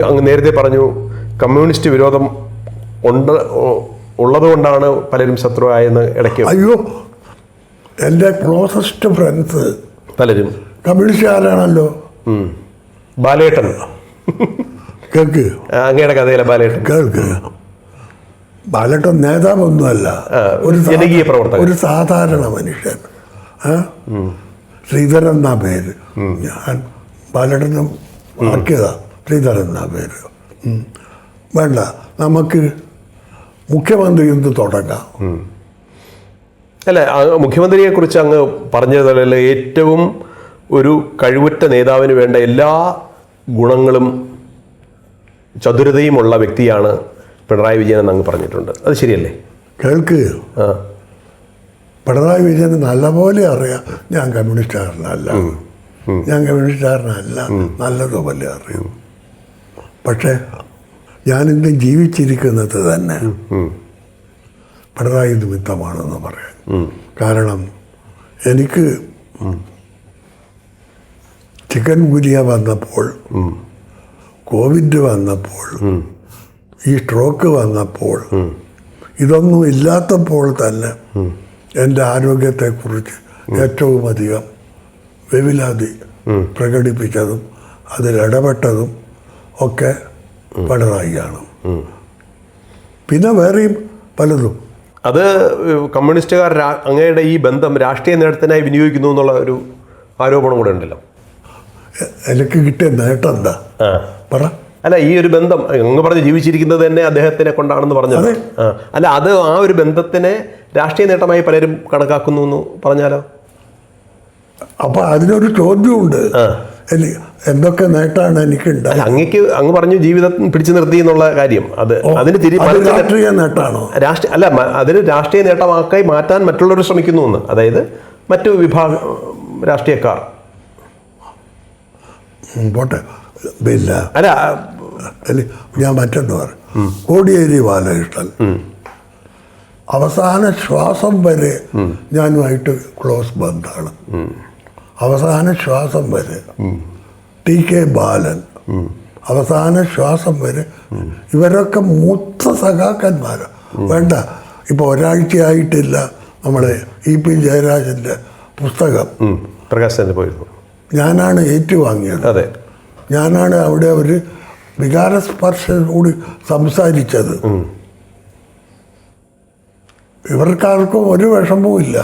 അങ്ങ് നേരത്തെ പറഞ്ഞു കമ്മ്യൂണിസ്റ്റ് വിരോധം ഉള്ളതുകൊണ്ടാണ് പലരും ശത്രുവായെന്ന് ഇടയ്ക്ക്. അയ്യോ, എൻ്റെ ക്ലോസസ്റ്റ് ഫ്രണ്ട്സ് പലരും കമ്മ്യൂണിസ്റ്റുകാരാണല്ലോ. ബാലേട്ടൻ കേൾക്ക്, അങ്ങയുടെ കഥയിലെ ബാലേട്ടൻ കേൾക്ക്. ബാലേട്ടൻ നേതാവൊന്നുമല്ല, ഒരു ജനകീയ പ്രവർത്തകൻ, ഒരു സാധാരണ മനുഷ്യൻ. ശ്രീധരൻ എന്നാ പേര്. ഞാൻ ബാലേട്ടനും ആക്കിയതാ ശ്രീധരൻ എന്നാ പേര്. വേണ്ട, നമുക്ക് മുഖ്യമന്ത്രി എന്ന് തുടങ്ങാം. അല്ല, മുഖ്യമന്ത്രിയെ കുറിച്ച് അങ്ങ് പറഞ്ഞതല്ല, ഏറ്റവും ഒരു കഴിവുറ്റ നേതാവിന് വേണ്ട എല്ലാ ഗുണങ്ങളും ചതുരതയുമുള്ള വ്യക്തിയാണ് പിണറായി വിജയൻ എന്ന് അങ്ങ് പറഞ്ഞിട്ടുണ്ട്. അത് ശരിയല്ലേ? കേൾക്ക്, പിണറായി വിജയന് നല്ലപോലെ അറിയാം ഞാൻ കമ്മ്യൂണിസ്റ്റുകാരനല്ല, നല്ലതുപോലെ അറിയാം. പക്ഷേ ഞാനിന്ന് ജീവിച്ചിരിക്കുന്നത് തന്നെ പിണറായി നിമിത്തമാണെന്ന് പറയാം. കാരണം എനിക്ക് ചിക്കൻ ഗുനിയ വന്നപ്പോൾ, കോവിഡ് വന്നപ്പോൾ, ഈ സ്ട്രോക്ക് വന്നപ്പോൾ, ഇതൊന്നും ഇല്ലാത്തപ്പോൾ തന്നെ എൻ്റെ ആരോഗ്യത്തെക്കുറിച്ച് ഏറ്റവും അധികം വെവിലാതി പ്രകടിപ്പിച്ചതും അതിലിടപെട്ടതും ഒക്കെ പിണറായിയാണ്. പിന്നെ വേറെയും പലതും. അത് കമ്മ്യൂണിസ്റ്റുകാർ അങ്ങയുടെ ഈ ബന്ധം രാഷ്ട്രീയ നേട്ടത്തിനായി വിനിയോഗിക്കുന്നു എന്നുള്ള ഒരു ആരോപണം കൂടെ ഉണ്ടല്ലോ. എനിക്ക് കിട്ടിയ നേട്ടം എന്താ പറ? അല്ല, ഈ ഒരു ബന്ധം അങ്ങ് പറഞ്ഞ് ജീവിച്ചിരിക്കുന്നത് തന്നെ അദ്ദേഹത്തിനെ കൊണ്ടാണെന്ന് പറഞ്ഞത്. അല്ല, അത് ആ ഒരു ബന്ധത്തിനെ രാഷ്ട്രീയ നേട്ടമായി പലരും കണക്കാക്കുന്നു എന്ന് പറഞ്ഞാലോ? അപ്പൊ അതിനൊരു ചോദ്യമുണ്ട്, എന്തൊക്കെ നേട്ടമാണ് എനിക്കുണ്ടായത്? അങ്ങ് പറഞ്ഞു ജീവിതം പിടിച്ചു നിർത്തി എന്നുള്ള കാര്യം. അതിന് രാഷ്ട്രീയ നേട്ടമാണോ? അല്ല, അതിന് രാഷ്ട്രീയ നേട്ടമാക്കി മാറ്റാൻ മറ്റുള്ളവർ ശ്രമിക്കുന്നു എന്ന്, അതായത് മറ്റു വിഭാഗം രാഷ്ട്രീയക്കാർ. പോട്ടെ, പിന്നെ അല്ല, ഞാൻ മറ്റൊന്ന് പറയും. കോടിയേരി ബാലകൃഷ്ണൻ അവസാന ശ്വാസം വരെ ഞാനുമായിട്ട് ക്ലോസ് ബന്ധമാണ്. അവസാന ശ്വാസം വരെ. ടി കെ ബാലൻ അവസാന ശ്വാസം വരെ. ഇവരൊക്കെ മൂത്ത സഖാക്കന്മാരാണ്. വേണ്ട, ഇപ്പോൾ ഒരാഴ്ചയായിട്ടില്ല നമ്മളെ EP ജയരാജൻ്റെ പുസ്തകം പ്രകാശന് പോയിരുന്നു. ഞാനാണ് ഏറ്റുവാങ്ങിയത്. അതെ, ഞാനാണ് അവിടെ ഒരു വികാരസ്പർശം കൂടി സംസാരിച്ചത്. ഇവർക്കാർക്കും ഒരു വിഷമവും ഇല്ല.